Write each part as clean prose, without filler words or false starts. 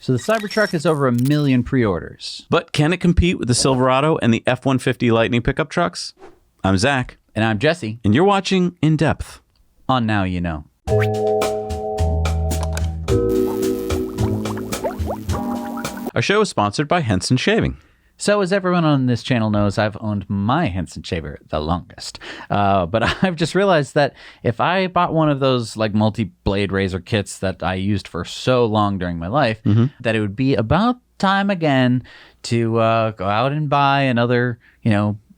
So the Cybertruck has over 1 million pre-orders. But can it compete with the Silverado and the F-150 Lightning pickup trucks? I'm Zach. And I'm Jesse. And you're watching In Depth. On Now You Know. Our show is sponsored by Henson Shaving. So as everyone on this channel knows, I've owned my Henson shaver the longest. But I've just realized that if I bought one of those like multi-blade razor kits that I used for so long during my life, that it would be about time again to go out and buy another,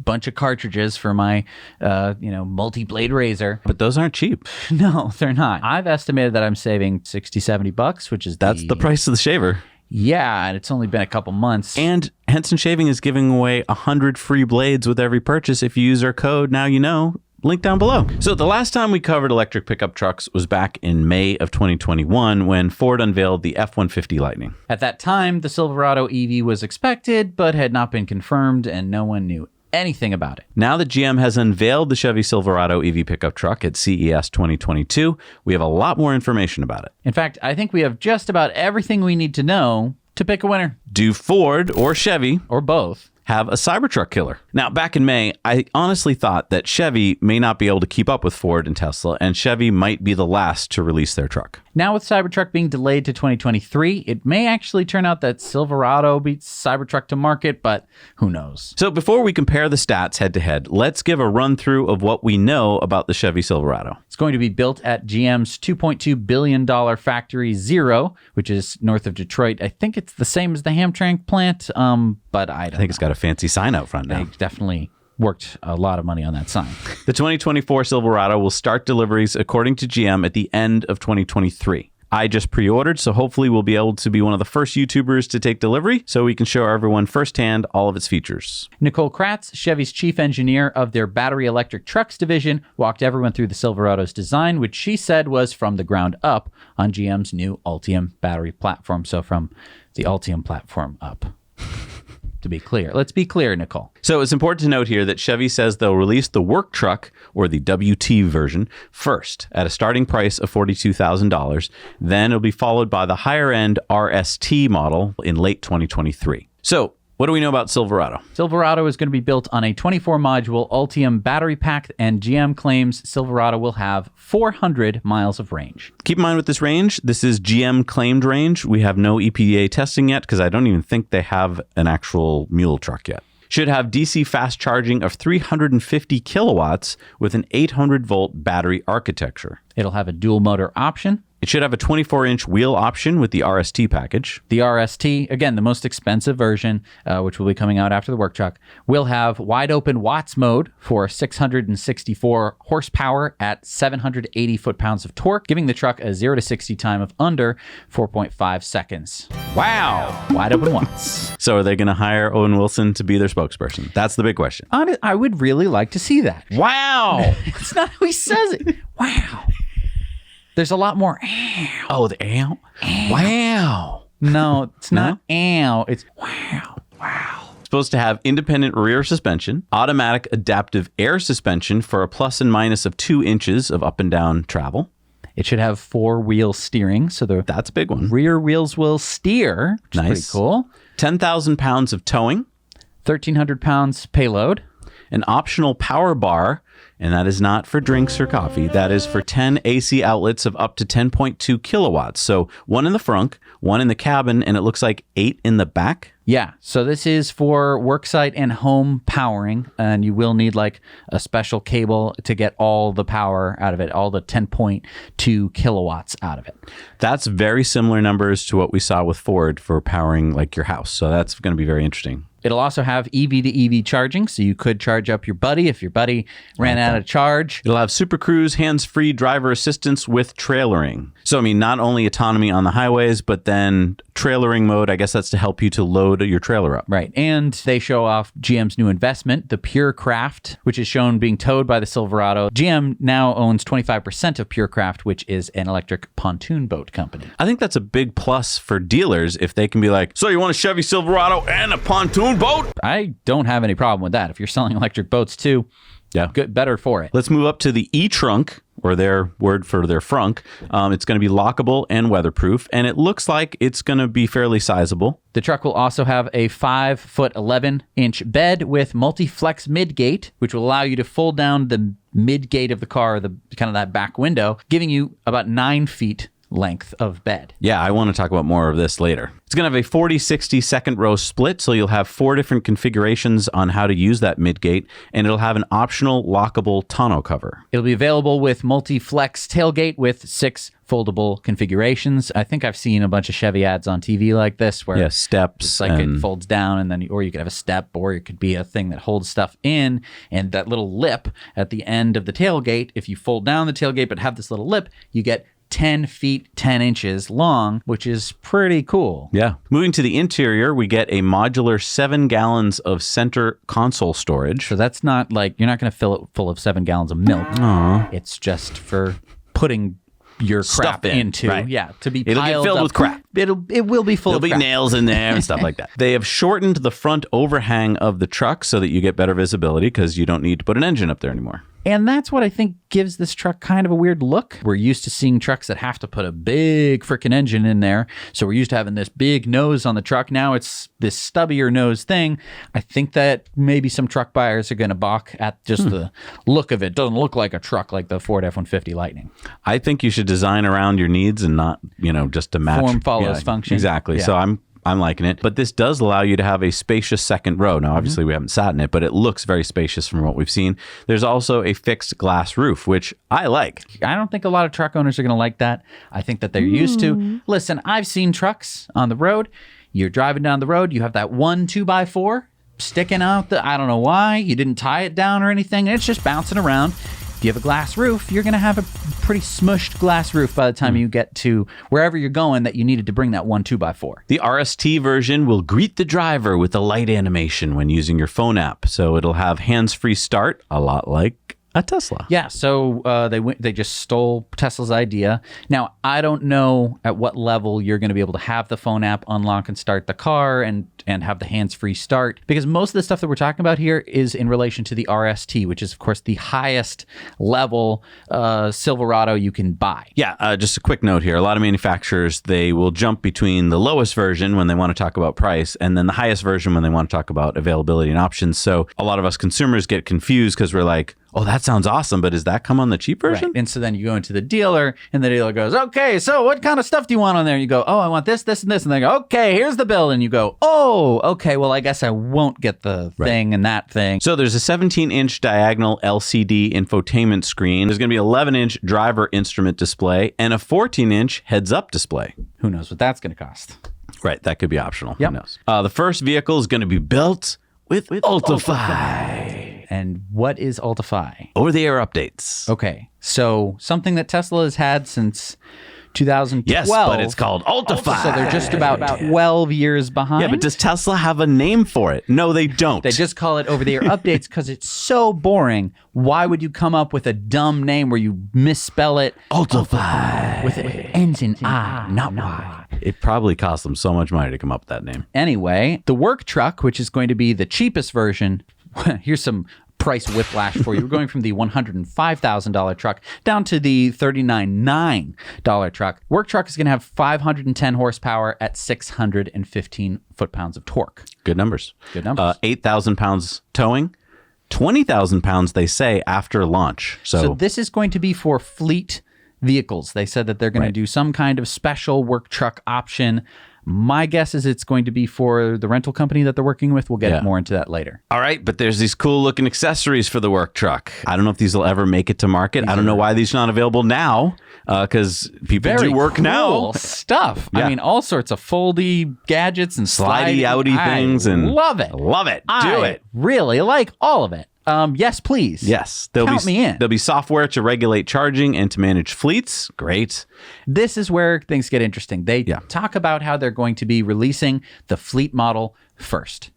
bunch of cartridges for my, multi-blade razor. But those aren't cheap. No, they're not. I've estimated that I'm saving $60-$70, which is That's the price of the shaver. Yeah, and it's only been a couple months. And Henson Shaving is giving away 100 free blades with every purchase if you use our code Now You Know. Link down below. So the last time we covered electric pickup trucks was back in May of 2021 when Ford unveiled the F-150 Lightning. At that time, the Silverado EV was expected, but had not been confirmed, and no one knew anything about it. Now that GM has unveiled the Chevy Silverado EV pickup truck at CES 2022, we have a lot more information about it. In fact, I think we have just about everything we need to know to pick a winner. Do Ford or Chevy, or both, have a Cybertruck killer? Now, back in May, I honestly thought that Chevy may not be able to keep up with Ford and Tesla, and Chevy might be the last to release their truck. Now with Cybertruck being delayed to 2023, it may actually turn out that Silverado beats Cybertruck to market, but who knows? So before we compare the stats head-to-head, let's give a run-through of what we know about the Chevy Silverado. It's going to be built at GM's $2.2 billion Factory Zero, which is north of Detroit. I think it's the same as the Hamtramck plant, but I think it's got a fancy sign out front now. They definitely worked a lot of money on that sign. The 2024 Silverado will start deliveries, according to GM, at the end of 2023. I just pre-ordered, so hopefully we'll be able to be one of the first YouTubers to take delivery so we can show everyone firsthand all of its features. Nicole Kratz, Chevy's chief engineer of their battery electric trucks division, walked everyone through the Silverado's design, which she said was from the ground up on GM's new Ultium battery platform. So from the Ultium platform up. To be clear. Let's be clear, Nicole. So it's important to note here that Chevy says they'll release the work truck, or the WT version, first at a starting price of $42,000. Then it'll be followed by the higher-end RST model in late 2023. So what do we know about Silverado? Silverado is going to be built on a 24-module Ultium battery pack, and GM claims Silverado will have 400 miles of range. Keep in mind with this range, this is GM claimed range. We have no EPA testing yet because I don't even think they have an actual mule truck yet. Should have DC fast charging of 350 kilowatts with an 800-volt battery architecture. It'll have a dual motor option. It should have a 24-inch wheel option with the RST package. The RST, again, the most expensive version, which will be coming out after the work truck, will have wide-open watts mode for 664 horsepower at 780 foot-pounds of torque, giving the truck a 0 to 60 time of under 4.5 seconds. Wow! Wide-open watts. So are they going to hire Owen Wilson to be their spokesperson? That's the big question. I would really like to see that. Wow! It's not how he says it. Wow. There's a lot more ow. Oh, the ow? Wow. No, it's not ow. It's wow. Wow. Supposed to have independent rear suspension, automatic adaptive air suspension for a plus and minus of 2 inches of up and down travel. It should have 4-wheel steering, so that's a big one. Rear wheels will steer, which is pretty cool. 10,000 pounds of towing. 1,300 pounds payload. An optional power bar, and that is not for drinks or coffee. That is for 10 AC outlets of up to 10.2 kilowatts. So 1 in the front, 1 in the cabin, and it looks like 8 in the back. Yeah, so this is for worksite and home powering, and you will need like a special cable to get all the power out of it, all the 10.2 kilowatts out of it. That's very similar numbers to what we saw with Ford for powering like your house. So that's going to be very interesting. It'll also have EV to EV charging, so you could charge up your buddy if your buddy ran out of charge. It'll have Super Cruise hands-free driver assistance with trailering. So, I mean, not only autonomy on the highways, but then trailering mode. I guess that's to help you to load your trailer up. Right. And they show off GM's new investment, the PureCraft, which is shown being towed by the Silverado. GM now owns 25% of PureCraft, which is an electric pontoon boat company. I think that's a big plus for dealers if they can be like, so you want a Chevy Silverado and a pontoon boat? I don't have any problem with that. If you're selling electric boats too, Yeah. Good, better for it. Let's move up to the e-trunk, or their word for their frunk. It's going to be lockable and weatherproof, and it looks like it's going to be fairly sizable. The truck will also have a 5'11" 11-inch bed with multi-flex midgate, which will allow you to fold down the midgate of the car, the kind of that back window, giving you about 9 feet length of bed. Yeah, I want to talk about more of this later. It's going to have a 40-60 second row split, so you'll have 4 different configurations on how to use that midgate, and it'll have an optional lockable tonneau cover. It'll be available with multi-flex tailgate with 6 foldable configurations. I think I've seen a bunch of Chevy ads on TV like this where steps, it's like it folds down, and then or you could have a step, or it could be a thing that holds stuff in, and that little lip at the end of the tailgate, if you fold down the tailgate but have this little lip, you get 10 feet 10 inches long, which is pretty cool. Yeah. Moving to the interior, we get a modular 7 gallons of center console storage. So that's not like, you're not going to fill it full of 7 gallons of milk. Aww. It's just for putting your crap into, right. To be It'll piled get filled up. with crap. It will be full There'll of be crap. nails in there and stuff like that. They have shortened the front overhang of the truck so that you get better visibility because you don't need to put an engine up there anymore. And that's what I think gives this truck kind of a weird look. We're used to seeing trucks that have to put a big freaking engine in there. So we're used to having this big nose on the truck. Now it's this stubbier nose thing. I think that maybe some truck buyers are going to balk at just the look of it. Doesn't look like a truck like the Ford F-150 Lightning. I think you should design around your needs and not, just to match. Form follows function. Exactly. Yeah. So I'm liking it. But this does allow you to have a spacious second row. Now, obviously, we haven't sat in it, but it looks very spacious from what we've seen. There's also a fixed glass roof, which I like. I don't think a lot of truck owners are going to like that. I think that they're used to. Listen, I've seen trucks on the road. You're driving down the road. You have that 1 2x4 sticking out. I don't know why. You didn't tie it down or anything. And it's just bouncing around. If you have a glass roof, you're going to have a pretty smushed glass roof by the time you get to wherever you're going that you needed to bring that 1 2x4. The RST version will greet the driver with a light animation when using your phone app. So it'll have hands-free start, a lot like a Tesla. Yeah, so they just stole Tesla's idea. Now, I don't know at what level you're going to be able to have the phone app unlock and start the car and have the hands-free start, because most of the stuff that we're talking about here is in relation to the RST, which is, of course, the highest level Silverado you can buy. Yeah, just a quick note here. A lot of manufacturers, they will jump between the lowest version when they want to talk about price and then the highest version when they want to talk about availability and options. So a lot of us consumers get confused because we're like, oh, that sounds awesome, but does that come on the cheap version? Right. And so then you go into the dealer, and the dealer goes, okay, so what kind of stuff do you want on there? And you go, oh, I want this, this, and this. And they go, okay, here's the bill. And you go, oh, okay, well, I guess I won't get the thing and that thing. So there's a 17-inch diagonal LCD infotainment screen. There's going to be an 11-inch driver instrument display and a 14-inch heads-up display. Who knows what that's going to cost? Right, that could be optional. Yep. Who knows? The first vehicle is going to be built with Ultify. And what is Ultify? Over-the-air updates. Okay, so something that Tesla has had since 2012. Yes, but it's called Ultify. So they're just about 12 years behind. Yeah, but does Tesla have a name for it? No, they don't. They just call it over-the-air updates because it's so boring. Why would you come up with a dumb name where you misspell it? Ultify. With it ends in I, not Y. It probably cost them so much money to come up with that name. Anyway, the work truck, which is going to be the cheapest version, here's some price whiplash for you. We're going from the $105,000 truck down to the $39,900 truck. Work truck is going to have 510 horsepower at 615 foot-pounds of torque. Good numbers. Good numbers. 8,000 pounds towing, 20,000 pounds, they say, after launch. So this is going to be for fleet vehicles. They said that they're going to do some kind of special work truck option. My guess is it's going to be for the rental company that they're working with. We'll get more into that later. All right, but there's these cool looking accessories for the work truck. I don't know if these will ever make it to market. I don't know why these are not available now, because people do work now. Stuff. Yeah. I mean, all sorts of foldy gadgets and Slidey outy things. And love it. Love it. Do it. Really like all of it. Yes, please. Yes. Count me in. There'll be software to regulate charging and to manage fleets. Great. This is where things get interesting. They talk about how they're going to be releasing the fleet model first.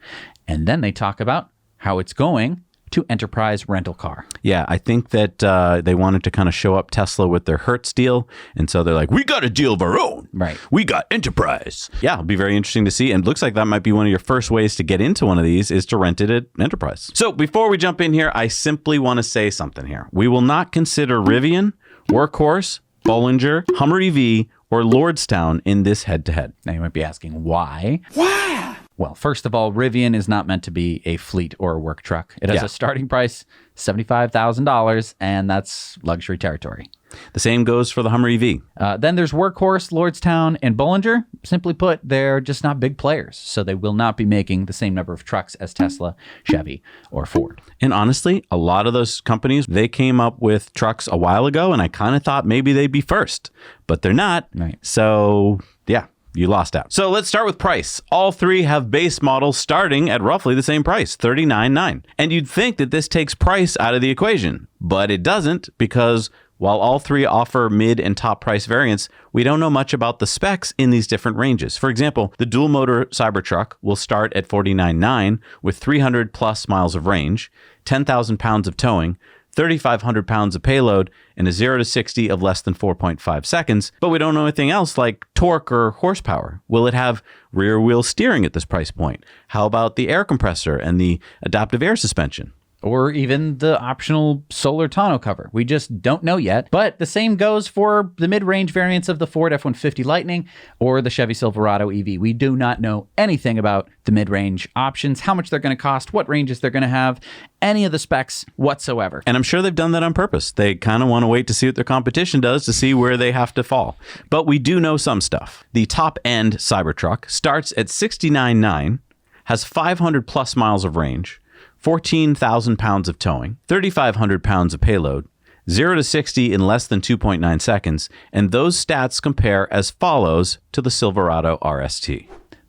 And then they talk about how it's going to enterprise rental car. Yeah, I think that they wanted to kind of show up Tesla with their Hertz deal. And so they're like, we got a deal of our own. Right. We got enterprise. Yeah, it'll be very interesting to see. And it looks like that might be one of your first ways to get into one of these is to rent it at enterprise. So before we jump in here, I simply want to say something here. We will not consider Rivian, Workhorse, Bollinger, Hummer EV, or Lordstown in this head-to-head. Now you might be asking, why? Why? Well, first of all, Rivian is not meant to be a fleet or a work truck. It has a starting price, $75,000, and that's luxury territory. The same goes for the Hummer EV. Then there's Workhorse, Lordstown, and Bollinger. Simply put, they're just not big players, so they will not be making the same number of trucks as Tesla, Chevy, or Ford. And honestly, a lot of those companies, they came up with trucks a while ago, and I kind of thought maybe they'd be first, but they're not. Right. So, yeah. You lost out. So let's start with price. All three have base models starting at roughly the same price, $39,900. And you'd think that this takes price out of the equation, but it doesn't, because while all three offer mid and top price variants, we don't know much about the specs in these different ranges. For example, the dual motor Cybertruck will start at $49,900 with 300 plus miles of range, 10,000 pounds of towing, 3,500 pounds of payload, and a 0 to 60 of less than 4.5 seconds, but we don't know anything else like torque or horsepower. Will it have rear wheel steering at this price point? How about the air compressor and the adaptive air suspension? Or even the optional solar tonneau cover. We just don't know yet. But the same goes for the mid-range variants of the Ford F-150 Lightning or the Chevy Silverado EV. We do not know anything about the mid-range options, how much they're going to cost, what ranges they're going to have, any of the specs whatsoever. And I'm sure they've done that on purpose. They kind of want to wait to see what their competition does to see where they have to fall. But we do know some stuff. The top-end Cybertruck starts at $69,900, has 500 plus miles of range, 14,000 pounds of towing, 3,500 pounds of payload, 0 to 60 in less than 2.9 seconds, and those stats compare as follows to the Silverado RST.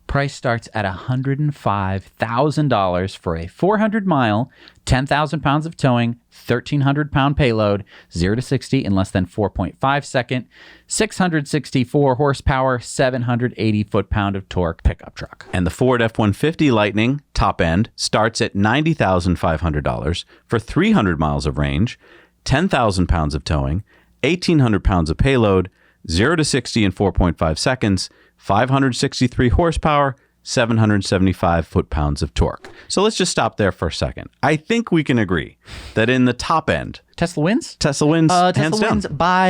Price starts at $105,000 for a 400-mile, 10,000 pounds of towing, 1,300-pound payload, 0 to 60 in less than 4.5 second, 664 horsepower, 780 foot-pound of torque pickup truck. And the Ford F-150 Lightning top end starts at $90,500 for 300 miles of range, 10,000 pounds of towing, 1,800 pounds of payload, 0 to 60 in 4.5 seconds, 563 horsepower, 775 foot-pounds of torque. So let's just stop there for a second. I think we can agree that in the top end, Tesla wins? Tesla wins hands Tesla down. wins by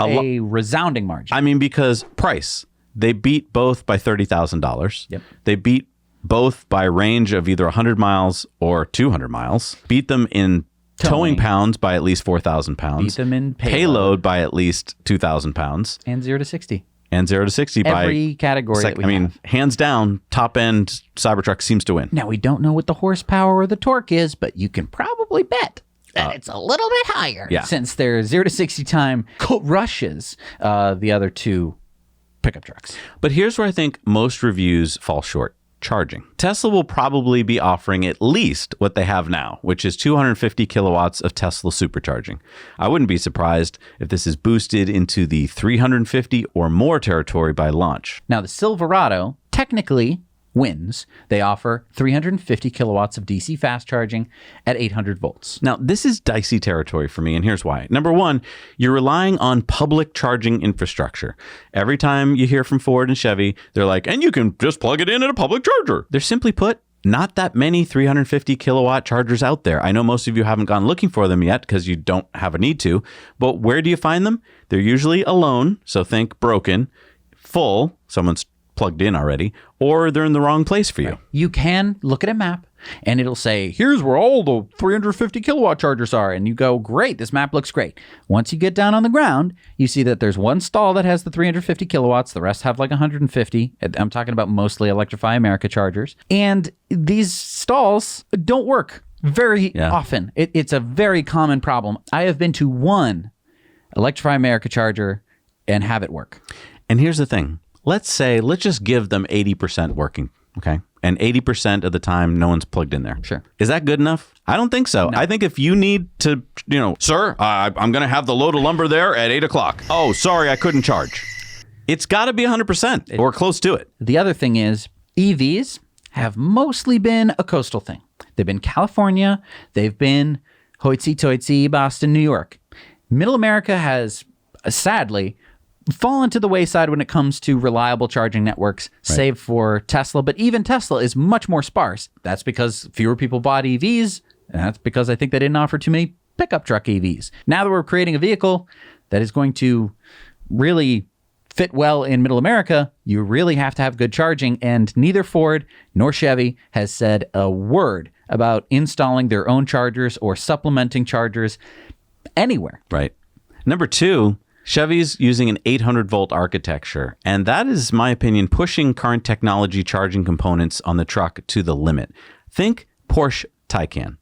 a resounding margin. I mean, because price, they beat both by $30,000. Yep. They beat both by range of either 100 miles or 200 miles. Beat them in towing pounds by at least 4,000 pounds. Beat them in payload by at least 2,000 pounds. And 0 to 60. And 0 to 60 by every category that we have. Hands down, top end Cybertruck seems to win. Now, we don't know what the horsepower or the torque is, but you can probably bet that it's a little bit higher. Yeah. Since their 0 to 60 time rushes the other two pickup trucks. But here's where I think most reviews fall short. Charging. Tesla will probably be offering at least what they have now, which is 250 kilowatts of Tesla supercharging. I wouldn't be surprised if this is boosted into the 350 or more territory by launch. Now, the Silverado technically wins. They offer 350 kilowatts of DC fast charging at 800 volts. Now, this is dicey territory for me, and here's why. Number one, you're relying on public charging infrastructure. Every time you hear from Ford and Chevy, they're like, and you can just plug it in at a public charger. They're simply put, not that many 350 kilowatt chargers out there. I know most of you haven't gone looking for them yet because you don't have a need to, but where do you find them? They're usually alone, so think broken, full, someone's plugged in already, or they're in the wrong place for you. Right. You can look at a map and it'll say, here's where all the 350 kilowatt chargers are. And you go, great, this map looks great. Once you get down on the ground, you see that there's one stall that has the 350 kilowatts. The rest have like 150. I'm talking about mostly Electrify America chargers. And these stalls don't work very often. It's a very common problem. I have been to one Electrify America charger and have it work. And here's the thing. Let's just give them 80% working, okay? And 80% of the time, no one's plugged in there. Sure. Is that good enough? I don't think so. No. I think if you need to, sir, I'm going to have the load of lumber there at 8 o'clock. Oh, sorry, I couldn't charge. It's got to be 100% or close to it. The other thing is EVs have mostly been a coastal thing. They've been California. They've been hoitsy-toitsy Boston, New York. Middle America has, sadly, fallen to the wayside when it comes to reliable charging networks, save for Tesla. But even Tesla is much more sparse. That's because fewer people bought EVs. And that's because I think they didn't offer too many pickup truck EVs. Now that we're creating a vehicle that is going to really fit well in Middle America, you really have to have good charging. And neither Ford nor Chevy has said a word about installing their own chargers or supplementing chargers anywhere. Right. Number 2, Chevy's using an 800-volt architecture, and that is, in my opinion, pushing current technology charging components on the truck to the limit. Think Porsche Taycan.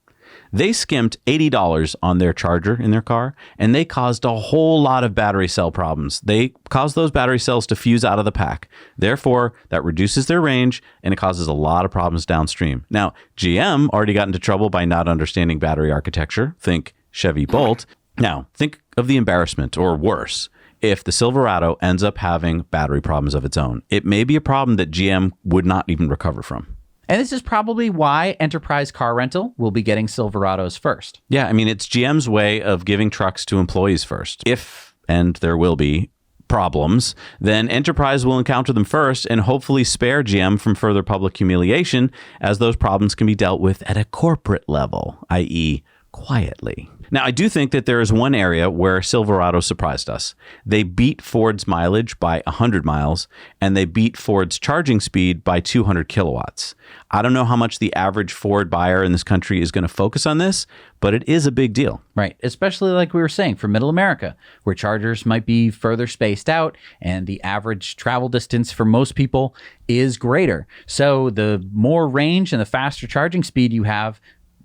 They skimped $80 on their charger in their car, and they caused a whole lot of battery cell problems. They caused those battery cells to fuse out of the pack. Therefore, that reduces their range, and it causes a lot of problems downstream. Now, GM already got into trouble by not understanding battery architecture. Think Chevy Bolt. Now, think of the embarrassment, or worse, if the Silverado ends up having battery problems of its own. It may be a problem that GM would not even recover from. And this is probably why Enterprise Car Rental will be getting Silverados first. Yeah, I mean, it's GM's way of giving trucks to employees first. If, and there will be, problems, then Enterprise will encounter them first and hopefully spare GM from further public humiliation, as those problems can be dealt with at a corporate level, i.e., quietly. Now, I do think that there is one area where Silverado surprised us. They beat Ford's mileage by 100 miles, and they beat Ford's charging speed by 200 kilowatts. I don't know how much the average Ford buyer in this country is going to focus on this, but it is a big deal. Right. Especially like we were saying for Middle America, where chargers might be further spaced out and the average travel distance for most people is greater. So the more range and the faster charging speed you have,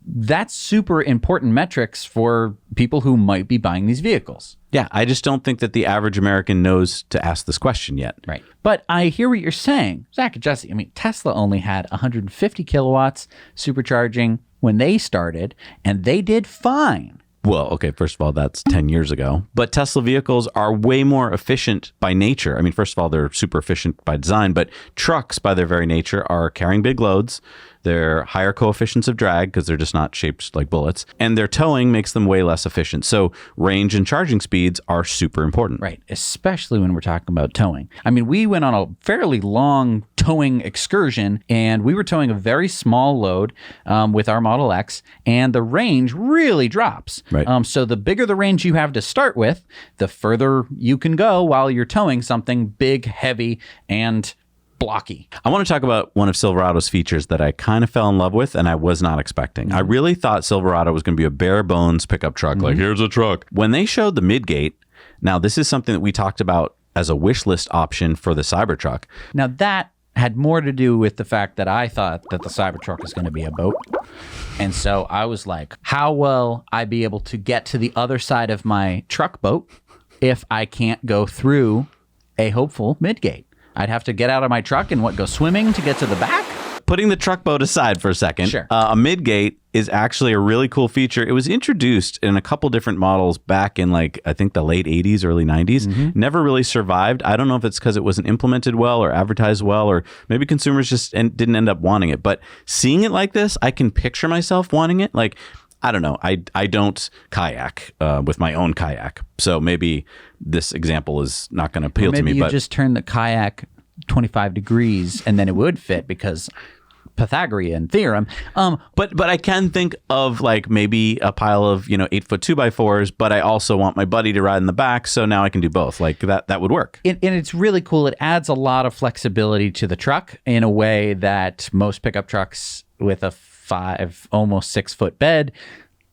that's super important metrics for people who might be buying these vehicles. Yeah, I just don't think that the average American knows to ask this question yet. Right. But I hear what you're saying. Zach and Jesse, I mean, Tesla only had 150 kilowatts supercharging when they started, and they did fine. Well, okay, first of all, that's 10 years ago. But Tesla vehicles are way more efficient by nature. I mean, first of all, they're super efficient by design, but trucks, by their very nature, are carrying big loads. They're higher coefficients of drag because they're just not shaped like bullets. And their towing makes them way less efficient. So range and charging speeds are super important. Right, especially when we're talking about towing. I mean, we went on a fairly long towing excursion, and we were towing a very small load with our Model X, and the range really drops. Right. So the bigger the range you have to start with, the further you can go while you're towing something big, heavy, and blocky. I want to talk about one of Silverado's features that I kind of fell in love with and I was not expecting. I really thought Silverado was going to be a bare bones pickup truck. Like, here's a truck. When they showed the midgate, now this is something that we talked about as a wish list option for the Cybertruck. Now that had more to do with the fact that I thought that the Cybertruck was going to be a boat. And so I was like, how will I be able to get to the other side of my truck boat if I can't go through a hopeful midgate? I'd have to get out of my truck and go swimming to get to the back? Putting the truck boat aside for a second, Sure. A midgate is actually a really cool feature. It was introduced in a couple different models back in I think the late 80s, early 90s. Never really survived. I don't know if it's because it wasn't implemented well or advertised well, or maybe consumers just didn't end up wanting it. But seeing it like this, I can picture myself wanting it. I don't know. I don't kayak with my own kayak. So maybe this example is not going to appeal to me. Maybe you just turn the kayak 25 degrees and then it would fit because Pythagorean theorem. But I can think of maybe a pile of 8-foot 2x4s, but I also want my buddy to ride in the back, so now I can do both. That would work. And it's really cool. It adds a lot of flexibility to the truck in a way that most pickup trucks with a 5, almost 6 foot bed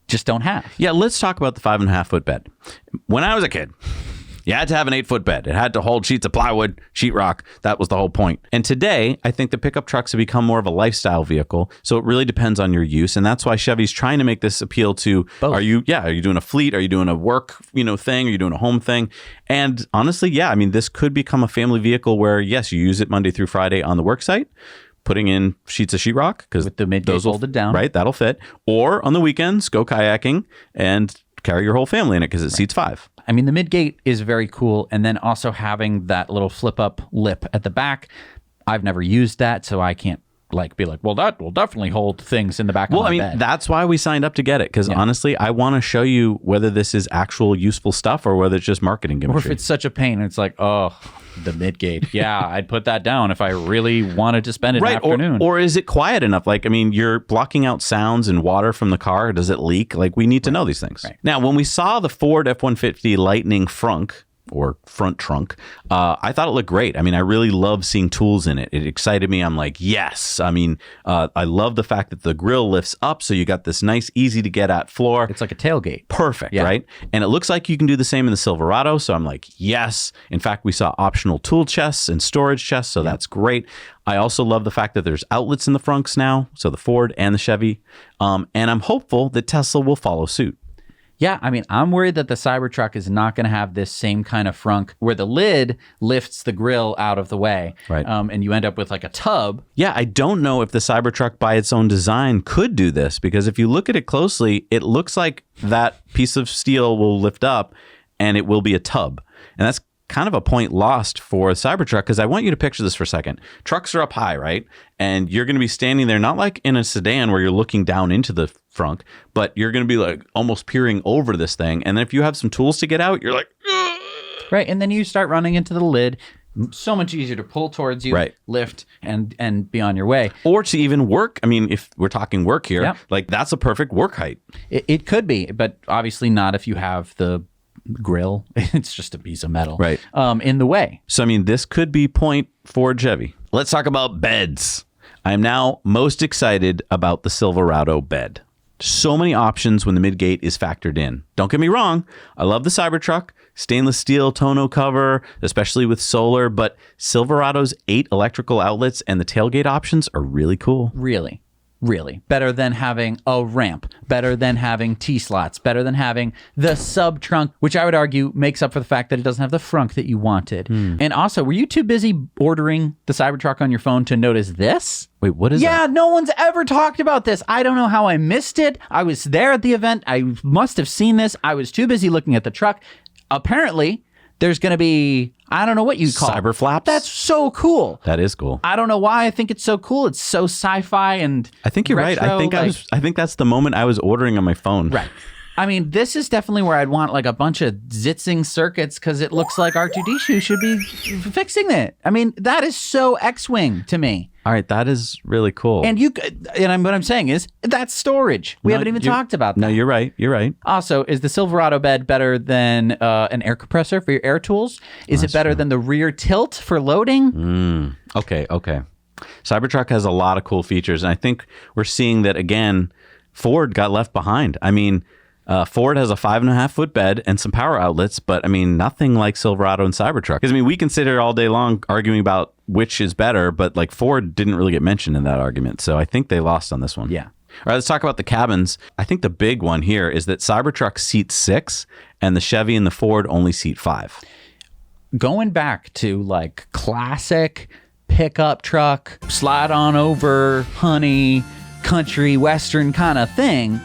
just don't have. Yeah, let's talk about the 5.5 foot bed. When I was a kid, you had to have an 8-foot bed. It had to hold sheets of plywood, sheetrock. That was the whole point. And today, I think the pickup trucks have become more of a lifestyle vehicle. So it really depends on your use. And that's why Chevy's trying to make this appeal to, both. Are you doing a fleet? Are you doing a work, thing? Are you doing a home thing? And honestly, yeah, I mean, this could become a family vehicle where, yes, you use it Monday through Friday on the work site, putting in sheets of sheetrock because with the midgate folded down. Right, that'll fit. Or on the weekends, go kayaking and carry your whole family in it because it seats 5. I mean, the midgate is very cool. And then also having that little flip up lip at the back. I've never used that, so I can't like be like, well, that will definitely hold things in the back of my bed. That's why we signed up to get it, because honestly, I want to show you whether this is actual useful stuff or whether it's just marketing gimmickry. Or if it's such a pain, it's like, oh, the mid-gate. Yeah, I'd put that down if I really wanted to spend an afternoon. Or is it quiet enough? Like, I mean, you're blocking out sounds and water from the car. Does it leak? Like, we need to know these things. Right. Now, when we saw the Ford F-150 Lightning Frunk, or front trunk, I thought it looked great. I mean, I really love seeing tools in it. It excited me. I'm like, yes. I mean, I love the fact that the grill lifts up, so you got this nice, easy to get at floor. It's like a tailgate. Perfect, right? And it looks like you can do the same in the Silverado, so I'm like, yes. In fact, we saw optional tool chests and storage chests, so that's great. I also love the fact that there's outlets in the Frunks now, so the Ford and the Chevy. And I'm hopeful that Tesla will follow suit. Yeah, I mean, I'm worried that the Cybertruck is not going to have this same kind of frunk where the lid lifts the grill out of the way. Right. And you end up with like a tub. Yeah, I don't know if the Cybertruck by its own design could do this, because if you look at it closely, it looks like that piece of steel will lift up and it will be a tub. And that's kind of a point lost for the Cybertruck, because I want you to picture this for a second. Trucks are up high, right? And you're going to be standing there, not like in a sedan where you're looking down into the frunk, but you're going to be like almost peering over this thing. And then if you have some tools to get out, you're like, ugh. Right. And then you start running into the lid. So much easier to pull towards you, lift, and be on your way. Or to even work. I mean, if we're talking work here, like that's a perfect work height. It could be, but obviously not if you have the grill. It's just a piece of metal in the way. So I mean, this could be point Ford Chevy. Let's talk about beds. I am now most excited about the Silverado bed. So many options when the midgate is factored in. Don't get me wrong, I love the Cybertruck, stainless steel tonneau cover, especially with solar, but Silverado's 8 electrical outlets and the tailgate options are really cool. Really better than having a ramp, better than having T-slots, better than having the sub trunk, which I would argue makes up for the fact that it doesn't have the frunk that you wanted. And also, were you too busy ordering the Cybertruck on your phone to notice this? Wait, what is that? Yeah, no one's ever talked about this. I don't know how I missed it. I was there at the event. I must have seen this. I was too busy looking at the truck. Apparently, there's going to be, I don't know what you call it. Cyber flaps? That's so cool. That is cool. I don't know why I think it's so cool. It's so sci-fi and I think you're retro, right. I think that's the moment I was ordering on my phone. Right. I mean, this is definitely where I'd want like a bunch of zitzing circuits, because it looks like R2D2 should be fixing it. I mean, that is so X-Wing to me. All right, that is really cool. And what I'm saying is that's storage. We haven't even talked about that. No, you're right. You're right. Also, is the Silverado bed better than an air compressor for your air tools? Is it better than the rear tilt for loading? Okay. Cybertruck has a lot of cool features, and I think we're seeing that again. Ford got left behind. I mean, Ford has a 5.5-foot bed and some power outlets, but I mean, nothing like Silverado and Cybertruck. Because I mean, we can sit here all day long arguing about which is better, but like Ford didn't really get mentioned in that argument. So I think they lost on this one. Yeah. All right, let's talk about the cabins. I think the big one here is that Cybertruck seats 6 and the Chevy and the Ford only seat 5. Going back to like classic pickup truck, slide on over, honey, country, western kind of thing,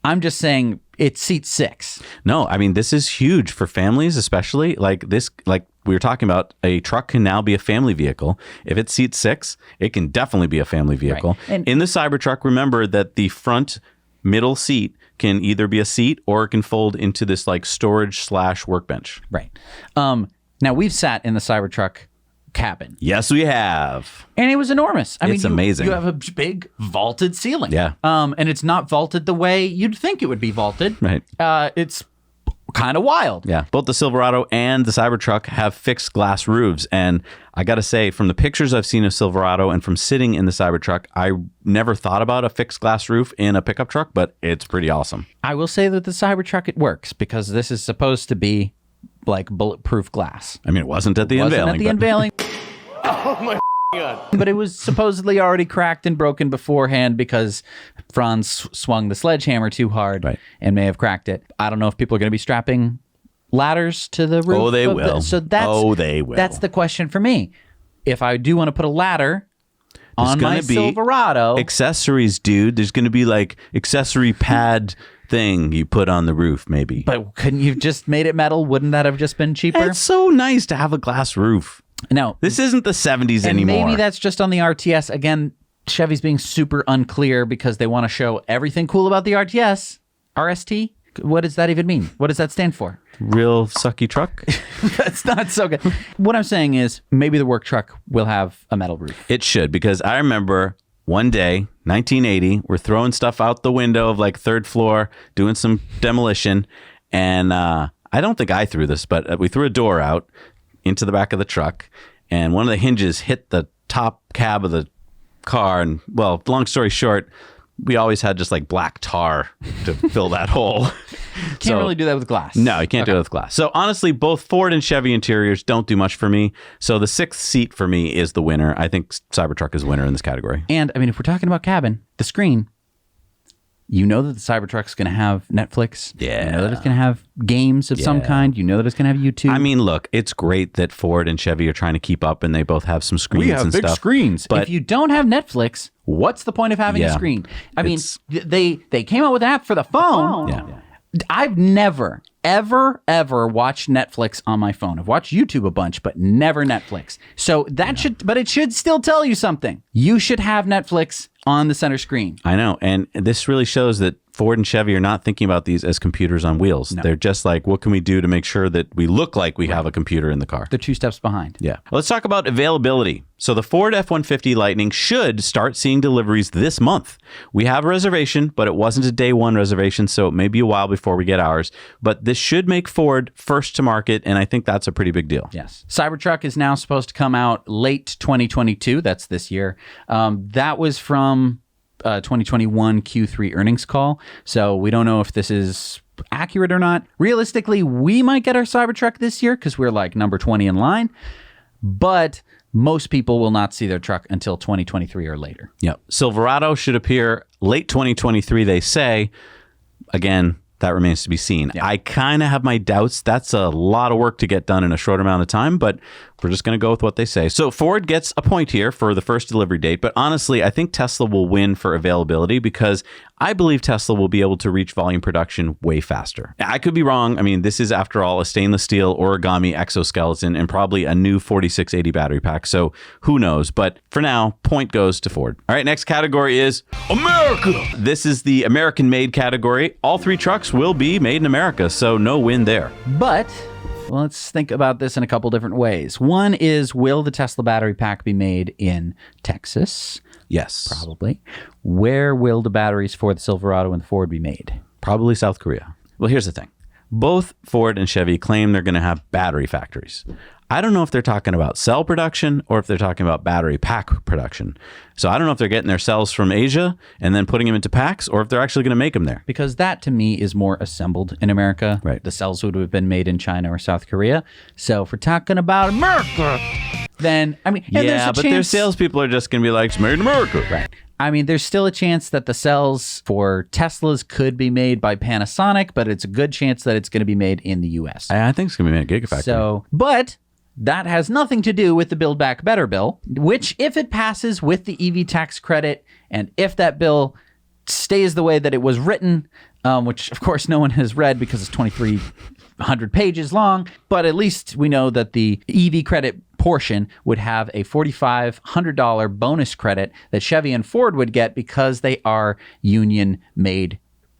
I'm just saying it seats 6. No, I mean, this is huge for families, especially like this, like we were talking about, a truck can now be a family vehicle. If it seats 6, it can definitely be a family vehicle. Right. And in the Cybertruck, remember that the front middle seat can either be a seat or it can fold into this like storage / workbench. Right. Now we've sat in the Cybertruck cabin. Yes, we have. And it was enormous. I mean, amazing. You have a big vaulted ceiling. Yeah. And it's not vaulted the way you'd think it would be vaulted. Right. It's kind of wild. Yeah. Both the Silverado and the Cybertruck have fixed glass roofs. And I got to say, from the pictures I've seen of Silverado and from sitting in the Cybertruck, I never thought about a fixed glass roof in a pickup truck, but it's pretty awesome. I will say that the Cybertruck, it works because this is supposed to be like bulletproof glass. I mean, it wasn't at the unveiling. Oh my God. But it was supposedly already cracked and broken beforehand because Franz swung the sledgehammer too hard and may have cracked it. I don't know if people are going to be strapping ladders to the roof. Oh, they will. They will. That's the question for me. If I do want to put a ladder on my Silverado. Accessories, dude. There's going to be like accessory pad thing you put on the roof, maybe. But couldn't you have just made it metal? Wouldn't that have just been cheaper? It's so nice to have a glass roof. No. This isn't the 70s and anymore. Maybe that's just on the RTS. Again, Chevy's being super unclear because they want to show everything cool about the RTS. RST? What does that even mean? What does that stand for? Real sucky truck? That's not so good. What I'm saying is maybe the work truck will have a metal roof. It should, because I remember one day, 1980, we're throwing stuff out the window of like third floor, doing some demolition. And I don't think I threw this, but we threw a door out into the back of the truck. And one of the hinges hit the top cab of the car. And, well, long story short, we always had just like black tar to fill that hole. Can't really do that with glass. No, you can't do it with glass. So honestly, both Ford and Chevy interiors don't do much for me. So the sixth seat for me is the winner. I think Cybertruck is winner in this category. And I mean, if we're talking about cabin, the screen, you know that the Cybertruck's going to have Netflix. Yeah. You know that it's going to have games of some kind. You know that it's going to have YouTube. I mean, look, it's great that Ford and Chevy are trying to keep up and they both have some screens and stuff. Screens. But if you don't have Netflix, what's the point of having a screen? I mean, they came out with an app for the phone. Yeah. I've never, ever watched Netflix on my phone. I've watched YouTube a bunch, but never Netflix. So that but it should still tell you something. You should have Netflix on the center screen. I know. And this really shows that Ford and Chevy are not thinking about these as computers on wheels. No. They're just like, what can we do to make sure that we look like we have a computer in the car? They're 2 steps behind. Yeah. Let's talk about availability. So the Ford F-150 Lightning should start seeing deliveries this month. We have a reservation, but it wasn't a day one reservation, so it may be a while before we get ours. But this should make Ford first to market, and I think that's a pretty big deal. Yes. Cybertruck is now supposed to come out late 2022. That's this year. That was from 2021 Q3 earnings call. So we don't know if this is accurate or not. Realistically, we might get our Cybertruck this year because we're like number 20 in line. But most people will not see their truck until 2023 or later. Yep. Silverado should appear late 2023, they say. Again, that remains to be seen. Yeah. I kind of have my doubts. That's a lot of work to get done in a short amount of time, but we're just going to go with what they say. So Ford gets a point here for the first delivery date, but honestly, I think Tesla will win for availability because I believe Tesla will be able to reach volume production way faster. I could be wrong. I mean, this is, after all, a stainless steel origami exoskeleton and probably a new 4680 battery pack, so who knows? But for now, point goes to Ford. All right, next category is America. This is the American-made category. All 3 trucks will be made in America, so no win there. But well, let's think about this in a couple different ways. One is, will the Tesla battery pack be made in Texas? Yes. Probably. Where will the batteries for the Silverado and the Ford be made? Probably South Korea. Well, here's the thing. Both Ford and Chevy claim they're going to have battery factories. I don't know if they're talking about cell production or if they're talking about battery pack production. So I don't know if they're getting their cells from Asia and then putting them into packs, or if they're actually going to make them there. Because that, to me, is more assembled in America. Right. The cells would have been made in China or South Korea. So if we're talking about America, then, I mean, yeah, but their salespeople are just going to be like, it's made in America. Right. I mean, there's still a chance that the cells for Teslas could be made by Panasonic, but it's a good chance that it's going to be made in the U.S. I think it's going to be made at Gigafactory. So, but that has nothing to do with the Build Back Better bill, which, if it passes with the EV tax credit, and if that bill stays the way that it was written, which of course no one has read because it's 2,300 pages long, but at least we know that the EV credit portion would have a $4,500 bonus credit that Chevy and Ford would get because they are union-made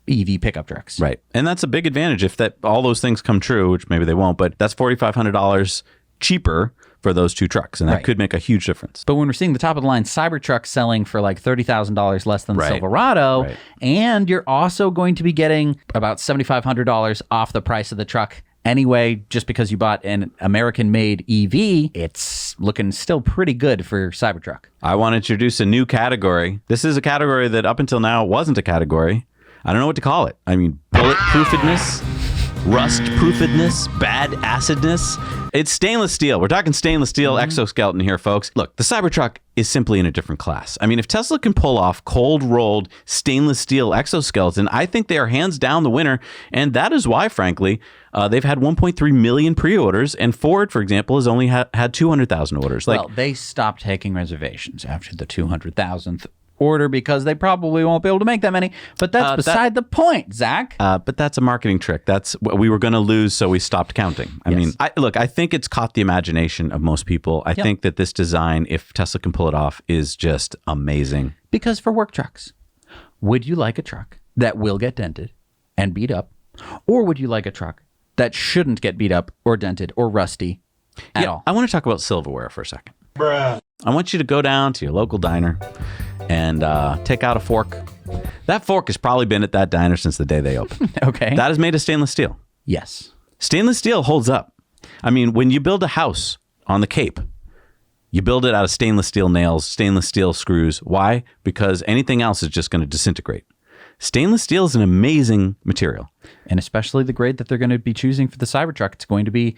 EV pickup trucks. Right. And that's a big advantage if that all those things come true, which maybe they won't, but that's $4,500 cheaper for those 2 trucks, and that could make a huge difference. But when we're seeing the top of the line Cybertruck selling for like $30,000 less than the Silverado, and you're also going to be getting about $7,500 off the price of the truck anyway, just because you bought an American-made EV, it's looking still pretty good for Cybertruck. I want to introduce a new category. This is a category that up until now wasn't a category. I don't know what to call it. I mean, bulletproofedness, rust-proofedness, bad acidness. It's stainless steel. We're talking stainless steel exoskeleton here, folks. Look, the Cybertruck is simply in a different class. I mean, if Tesla can pull off cold-rolled stainless steel exoskeleton, I think they are hands down the winner. And that is why, frankly, they've had 1.3 million pre-orders. And Ford, for example, has only had 200,000 orders. Well, they stopped taking reservations after the 200,000th order because they probably won't be able to make that many. But that's beside the point, Zach. But that's a marketing trick. That's what we were going to lose, so we stopped counting. I mean, I think it's caught the imagination of most people. I think that this design, if Tesla can pull it off, is just amazing. Because for work trucks, would you like a truck that will get dented and beat up? Or would you like a truck that shouldn't get beat up or dented or rusty at all? I want to talk about silverware for a second. Bruh. I want you to go down to your local diner and take out a fork. That fork has probably been at that diner since the day they opened. Okay. That is made of stainless steel. Yes. Stainless steel holds up. I mean, when you build a house on the Cape, you build it out of stainless steel nails, stainless steel screws. Why? Because anything else is just going to disintegrate. Stainless steel is an amazing material. And especially the grade that they're going to be choosing for the Cybertruck. It's going to be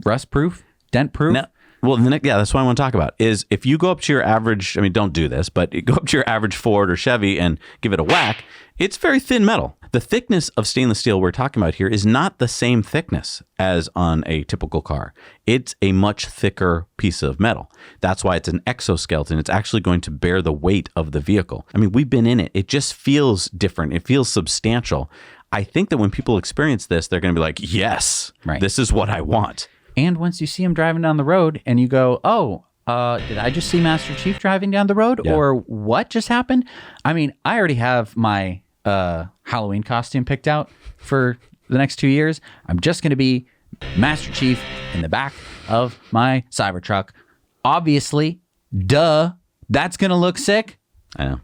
rust-proof, dent-proof. Now, that's what I want to talk about, is if you go up to your average, I mean, don't do this, but you go up to your average Ford or Chevy and give it a whack, it's very thin metal. The thickness of stainless steel we're talking about here is not the same thickness as on a typical car. It's a much thicker piece of metal. That's why it's an exoskeleton. It's actually going to bear the weight of the vehicle. I mean, we've been in it. It just feels different. It feels substantial. I think that when people experience this, they're going to be like, yes, this is what I want. And once you see him driving down the road and you go, did I just see Master Chief driving down the road? Yeah. Or what just happened? I mean, I already have my Halloween costume picked out for the next 2 years. I'm just going to be Master Chief in the back of my Cybertruck. Obviously, duh, that's going to look sick. I know.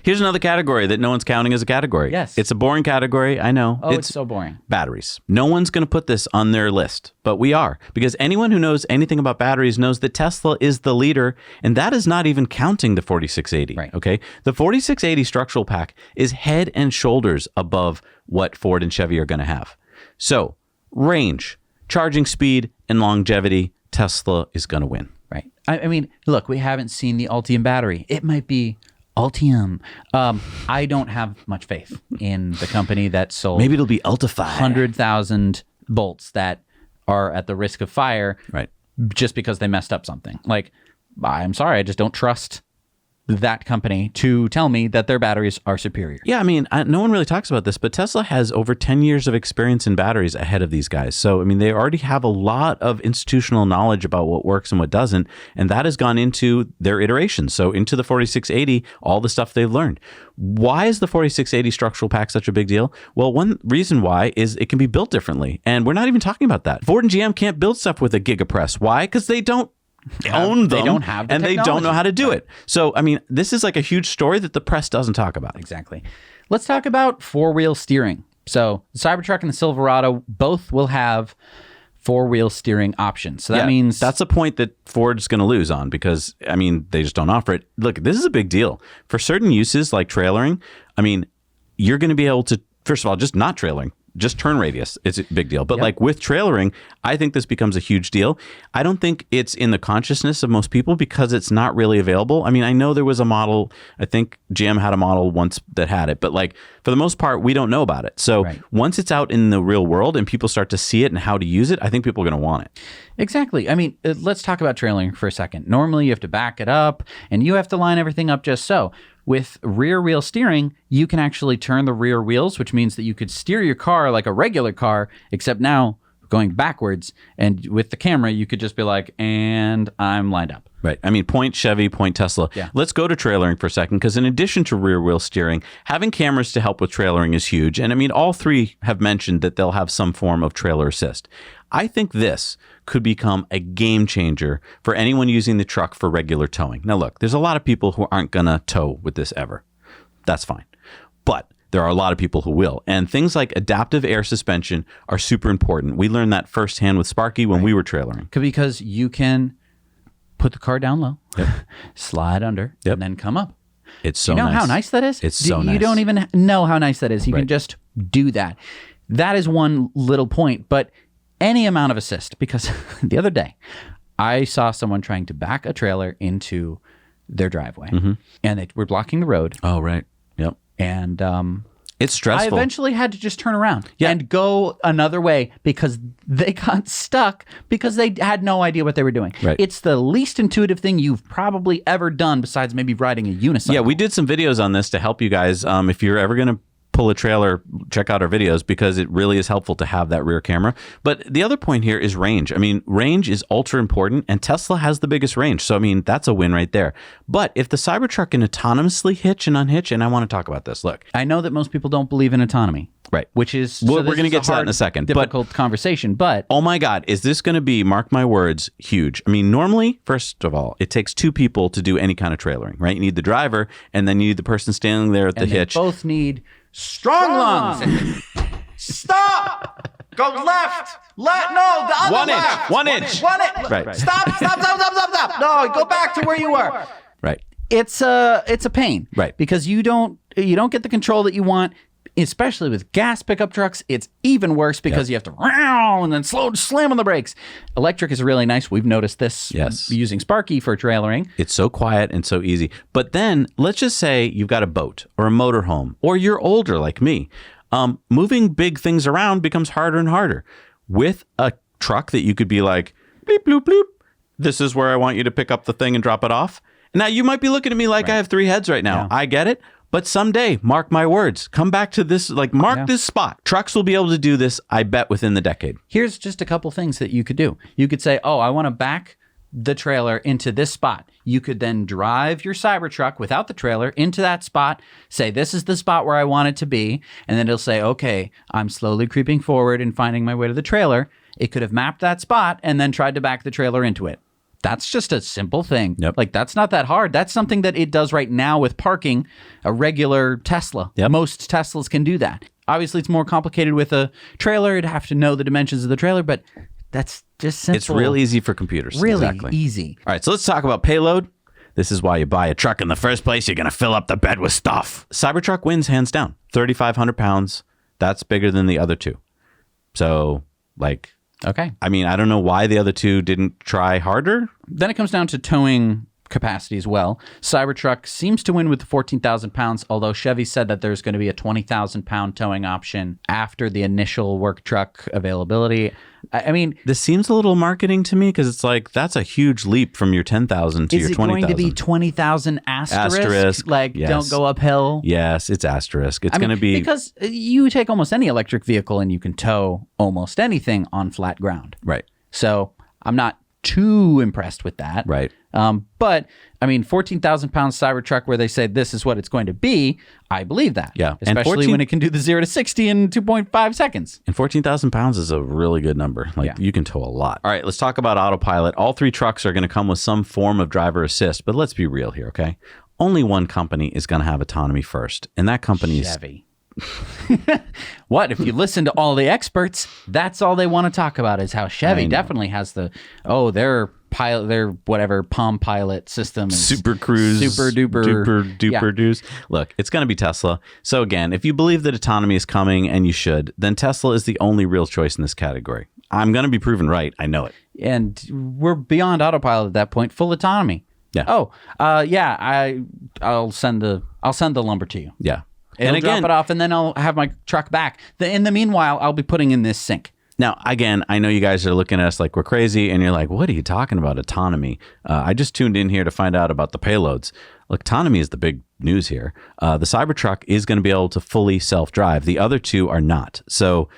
Here's another category that no one's counting as a category. Yes. It's a boring category. I know. Oh, it's so boring. Batteries. No one's going to put this on their list, but we are. Because anyone who knows anything about batteries knows that Tesla is the leader, and that is not even counting the 4680. Right. Okay? The 4680 structural pack is head and shoulders above what Ford and Chevy are going to have. So, range, charging speed, and longevity, Tesla is going to win. Right. I mean, look, we haven't seen the Ultium battery. It might be Ultium. I don't have much faith in the company that sold. Maybe it'll be Ultify. 100,000 bolts that are at the risk of fire, right? Just because they messed up something. Like, I'm sorry, I just don't trust that company to tell me that their batteries are superior. Yeah, I mean, no one really talks about this, but Tesla has over 10 years of experience in batteries ahead of these guys. So, I mean, they already have a lot of institutional knowledge about what works and what doesn't, and that has gone into their iterations. So, into the 4680, all the stuff they've learned. Why is the 4680 structural pack such a big deal? Well, one reason why is it can be built differently, and we're not even talking about that. Ford and GM can't build stuff with a gigapress. Why? Because they don't own them, they don't have the and technology. they don't know how to do it. So, I mean, this is like a huge story that the press doesn't talk about. Exactly. Let's talk about four-wheel steering. So, the Cybertruck and the Silverado both will have four-wheel steering options. So that means that's a point that Ford's going to lose on because, I mean, they just don't offer it. Look, this is a big deal. For certain uses like trailering, I mean, you're going to be able to, first of all, just not trailering. Just turn radius. It's a big deal. But like with trailering, I think this becomes a huge deal. I don't think it's in the consciousness of most people because it's not really available. I mean, I know there was a model. I think GM had a model once that had it. But like for the most part, we don't know about it. So once it's out in the real world and people start to see it and how to use it, I think people are going to want it. Exactly. I mean, let's talk about trailering for a second. Normally, you have to back it up and you have to line everything up just so. With rear wheel steering, you can actually turn the rear wheels, which means that you could steer your car like a regular car, except now going backwards. And with the camera, you could just be like, and I'm lined up. Right. I mean, point Chevy, point Tesla. Yeah. Let's go to trailering for a second, because in addition to rear wheel steering, having cameras to help with trailering is huge. And I mean, all three have mentioned that they'll have some form of trailer assist. I think this could become a game changer for anyone using the truck for regular towing. Now, look, there's a lot of people who aren't going to tow with this ever. That's fine. But there are a lot of people who will. And things like adaptive air suspension are super important. We learned that firsthand with Sparky when we were trailering. Because you can put the car down low, slide under, and then come up. It's so nice. You know nice. how nice that is? It's so nice. You don't even know how nice that is. You can just do that. That is one little point. But any amount of assist, because the other day I saw someone trying to back a trailer into their driveway and they were blocking the road. Oh, right. Yep. And It's I stressful. eventually had to just turn around and go another way because they got stuck because they had no idea what they were doing. Right. It's the least intuitive thing you've probably ever done besides maybe riding a unicycle. Yeah, we did some videos on this to help you guys. If you're ever going to pull a trailer, check out our videos because it really is helpful to have that rear camera. But the other point here is range. I mean, range is ultra important, and Tesla has the biggest range. So, I mean, that's a win right there. But if the Cybertruck can autonomously hitch and unhitch, and I want to talk about this. Look, I know that most people don't believe in autonomy. Right. Which is... We're going to get to that in a second. Difficult conversation, but... Oh my God, is this going to be, mark my words, huge? I mean, normally, first of all, it takes two people to do any kind of trailering, right? You need the driver, and then you need the person standing there at the hitch. They both need strong lungs. Stop! Go left! No, the other One left! inch! 1 inch! Right. Stop! No, go back to where you were. Right. It's a pain. Right. Because you don't get the control that you want. Especially with gas pickup trucks, it's even worse because you have to and then slam on the brakes. Electric is really nice. We've noticed this using Sparky for trailering. It's so quiet and so easy. But then let's just say you've got a boat or a motorhome, or you're older like me. Moving big things around becomes harder and harder. With a truck that you could be like, bleep, bloop, bloop, this is where I want you to pick up the thing and drop it off. Now, you might be looking at me like I have three heads right now. Yeah. I get it. But someday, mark my words, come back to this, mark this spot. Trucks will be able to do this, I bet, within the decade. Here's just a couple things that you could do. You could say, I want to back the trailer into this spot. You could then drive your Cybertruck without the trailer into that spot, say, this is the spot where I want it to be, and then it'll say, okay, I'm slowly creeping forward and finding my way to the trailer. It could have mapped that spot and then tried to back the trailer into it. That's just a simple thing. Yep. That's not that hard. That's something that it does right now with parking a regular Tesla. Yep. Most Teslas can do that. Obviously, it's more complicated with a trailer. You'd have to know the dimensions of the trailer, but that's just simple. It's real easy for computers. Really easy. All right, so let's talk about payload. This is why you buy a truck in the first place. You're going to fill up the bed with stuff. Cybertruck wins hands down. 3,500 pounds. That's bigger than the other two. So, okay. I mean, I don't know why the other two didn't try harder. Then it comes down to towing capacity as well. Cybertruck seems to win with the 14,000 pounds, although Chevy said that there's going to be a 20,000 pound towing option after the initial work truck availability. I mean, this seems a little marketing to me because it's that's a huge leap from your 10,000 to your 20,000. Is it going to be 20,000 asterisk? Yes. Don't go uphill? Yes, it's asterisk. It's going to be... Because you take almost any electric vehicle and you can tow almost anything on flat ground. Right. So I'm not too impressed with that. Right. But I mean, 14,000 pound Cybertruck where they say this is what it's going to be, I believe that. Yeah. Especially when it can do the 0 to 60 in 2.5 seconds. And 14,000 pounds is a really good number. You can tow a lot. All right, let's talk about autopilot. All three trucks are going to come with some form of driver assist, but let's be real here, okay? Only one company is going to have autonomy first, and that company is Chevy. What if you listen to all the experts? That's all they want to talk about is how Chevy definitely has their pilot, their whatever Palm Pilot system, Super Cruise, super duper dues. Look, it's going to be Tesla. So again, if you believe that autonomy is coming, and you should, then Tesla is the only real choice in this category. I'm going to be proven right. I know it. And we're beyond autopilot at that point. Full autonomy. Yeah. I'll send the lumber to you. Yeah. It'll drop it off, and then I'll have my truck back. In the meanwhile, I'll be putting in this sink. Now, again, I know you guys are looking at us like we're crazy, and you're like, what are you talking about, autonomy? I just tuned in here to find out about the payloads. Look, autonomy is the big news here. The Cybertruck is going to be able to fully self-drive. The other two are not. So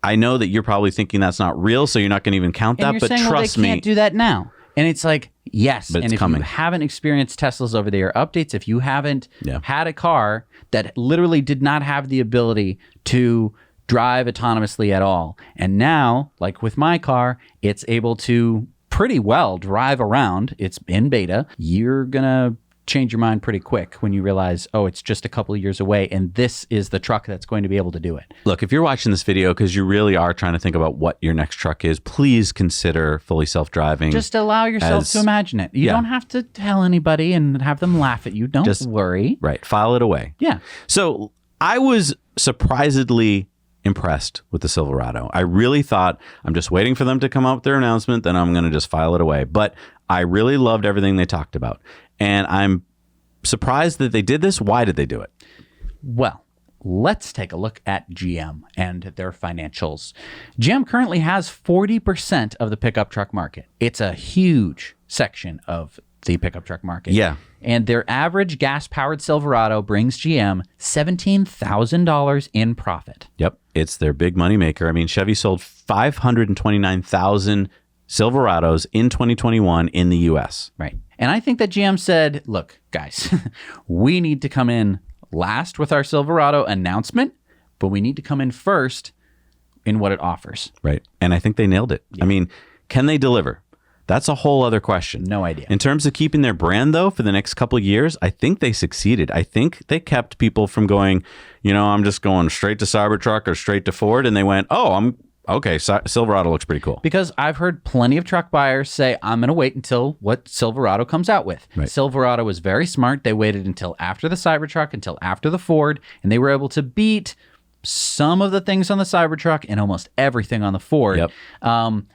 I know that you're probably thinking that's not real, so you're not going to even count that, but trust me. They can't do that now. And it's like, yes. But it's if coming. You haven't experienced Tesla's over-the-air updates, if you haven't had a car that literally did not have the ability to drive autonomously at all, and now, like with my car, it's able to pretty well drive around, it's in beta, you're going to change your mind pretty quick when you realize, it's just a couple of years away, and this is the truck that's going to be able to do it. Look, if you're watching this video because you really are trying to think about what your next truck is, please consider fully self-driving. Just allow yourself to imagine it. You don't have to tell anybody and have them laugh at you. Don't worry. Right. File it away. Yeah. So I was surprisingly impressed with the Silverado. I really thought, I'm just waiting for them to come out with their announcement, then I'm going to just file it away. But I really loved everything they talked about. And I'm surprised that they did this. Why did they do it? Well, let's take a look at GM and their financials. GM currently has 40% of the pickup truck market. It's a huge section of the pickup truck market. Yeah. And their average gas-powered Silverado brings GM $17,000 in profit. Yep. It's their big money maker. I mean, Chevy sold 529,000 Silverados in 2021 in the U.S. Right. And I think that GM said, look, guys, we need to come in last with our Silverado announcement, but we need to come in first in what it offers. Right. And I think they nailed it. Yeah. I mean, can they deliver? That's a whole other question. No idea. In terms of keeping their brand, though, for the next couple of years, I think they succeeded. I think they kept people from going, I'm just going straight to Cybertruck or straight to Ford. And they went, okay, Silverado looks pretty cool. Because I've heard plenty of truck buyers say, I'm going to wait until what Silverado comes out with. Right. Silverado was very smart. They waited until after the Cybertruck, until after the Ford, and they were able to beat some of the things on the Cybertruck and almost everything on the Ford. Yep.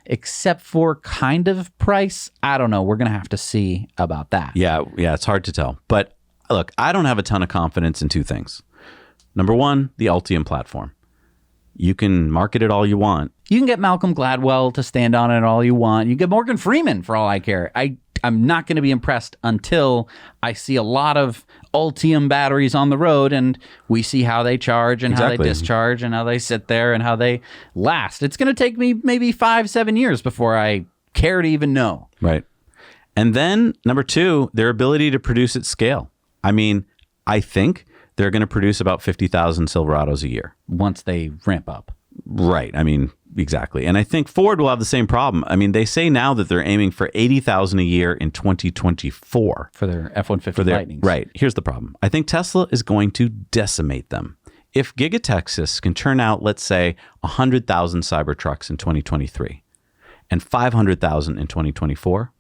Except for kind of price. I don't know. We're going to have to see about that. Yeah, it's hard to tell. But look, I don't have a ton of confidence in two things. Number one, the Ultium platform. You can market it all you want. You can get Malcolm Gladwell to stand on it all you want. You can get Morgan Freeman for all I care. I'm not going to be impressed until I see a lot of Ultium batteries on the road and we see how they charge and how they discharge and how they sit there and how they last. It's going to take me maybe 5-7 years before I care to even know. Right. And then number two, their ability to produce at scale. I mean, I think they're going to produce about 50,000 Silverados a year. Once they ramp up. Right. I mean, exactly. And I think Ford will have the same problem. I mean, they say now that they're aiming for 80,000 a year in 2024. For their F-150 Lightnings. Right. Here's the problem. I think Tesla is going to decimate them. If Giga Texas can turn out, let's say, 100,000 Cybertrucks in 2023 and 500,000 in 2024,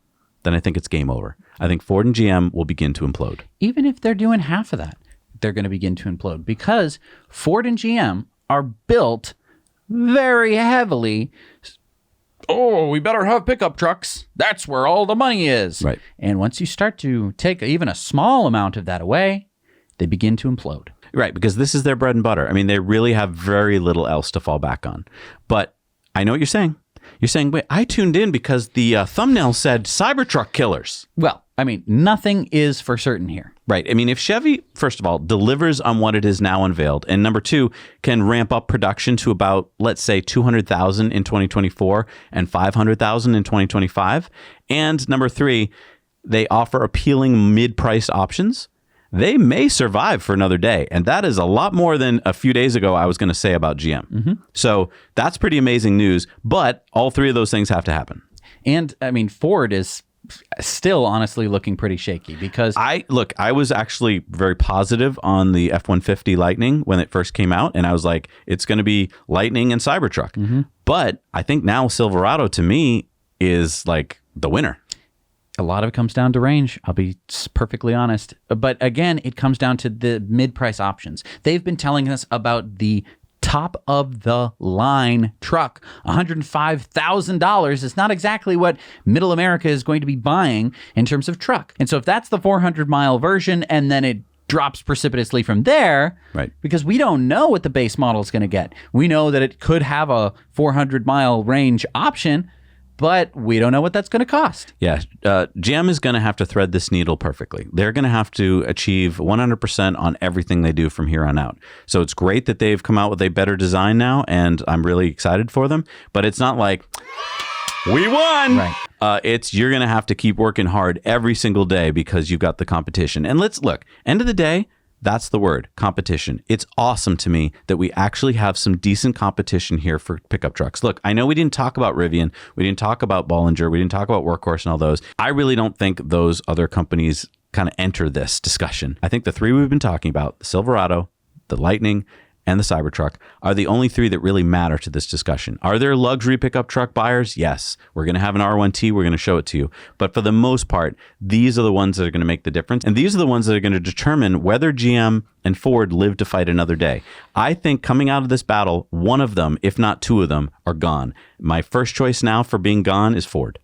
then I think it's game over. I think Ford and GM will begin to implode. Even if they're doing half of that, they're going to begin to implode because Ford and GM are built very heavily. Oh, we better have pickup trucks. That's where all the money is. Right. And once you start to take even a small amount of that away, they begin to implode. Right, because this is their bread and butter. I mean, they really have very little else to fall back on. But I know what you're saying. You're saying, wait, I tuned in because the thumbnail said Cybertruck killers. Well, I mean, nothing is for certain here. Right. I mean, if Chevy, first of all, delivers on what it is now unveiled, and number two, can ramp up production to about, let's say, 200,000 in 2024 and 500,000 in 2025, and number three, they offer appealing mid-priced options, they may survive for another day. And that is a lot more than a few days ago I was going to say about GM. Mm-hmm. So that's pretty amazing news. But all three of those things have to happen. And I mean, Ford is still honestly looking pretty shaky because I was actually very positive on the F-150 Lightning when it first came out. And I was like, it's going to be Lightning and Cybertruck. Mm-hmm. But I think now Silverado to me is like the winner. A lot of it comes down to range. I'll be perfectly honest. But again, it comes down to the mid-price options. They've been telling us about the top of the line truck. $105,000 is not exactly what middle America is going to be buying in terms of truck. And so if that's the 400-mile version and then it drops precipitously from there, right? Because we don't know what the base model is going to get. We know that it could have a 400-mile range option, but we don't know what that's going to cost. Yeah. GM is going to have to thread this needle perfectly. They're going to have to achieve 100% on everything they do from here on out. So it's great that they've come out with a better design now, and I'm really excited for them. But it's not like, we won! Right. You're going to have to keep working hard every single day because you've got the competition. And let's look, end of the day, that's the word, competition. It's awesome to me that we actually have some decent competition here for pickup trucks. Look, I know we didn't talk about Rivian, we didn't talk about Bollinger, we didn't talk about Workhorse and all those. I really don't think those other companies kind of enter this discussion. I think the three we've been talking about, the Silverado, the Lightning, and the Cybertruck, are the only three that really matter to this discussion. Are there luxury pickup truck buyers? Yes. We're going to have an R1T. We're going to show it to you. But for the most part, these are the ones that are going to make the difference. And these are the ones that are going to determine whether GM and Ford live to fight another day. I think coming out of this battle, one of them, if not two of them, are gone. My first choice now for being gone is Ford.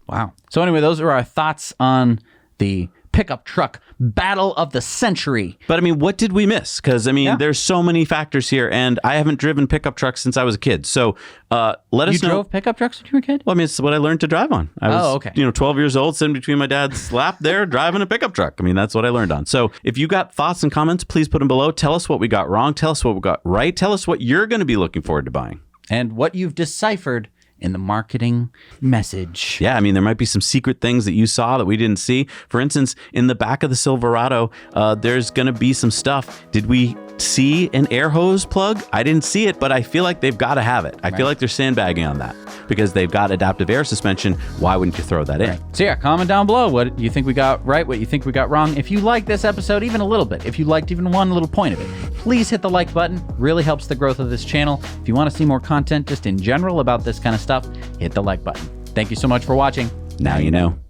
Wow. So anyway, those are our thoughts on the pickup truck battle of the century. But I mean, what did we miss? Because I mean, there's so many factors here, and I haven't driven pickup trucks since I was a kid. So let us know. You drove pickup trucks when you were a kid? Well, I mean, it's what I learned to drive on. I was, okay. 12 years old, sitting between my dad's lap there, driving a pickup truck. I mean, that's what I learned on. So if you got thoughts and comments, please put them below. Tell us what we got wrong. Tell us what we got right. Tell us what you're going to be looking forward to buying. And what you've deciphered in the marketing message. Yeah, I mean, there might be some secret things that you saw that we didn't see. For instance, in the back of the Silverado, there's going to be some stuff. Did we see an air hose plug? I didn't see it, but I feel like they've got to have it. I feel like they're sandbagging on that because they've got adaptive air suspension. Why wouldn't you throw that in? So yeah, comment down below what you think we got right, what you think we got wrong. If you like this episode even a little bit, if you liked even one little point of it, please hit the like button. Really helps the growth of this channel. If you want to see more content just in general about this kind of stuff, hit the like button. Thank you so much for watching. Now you know.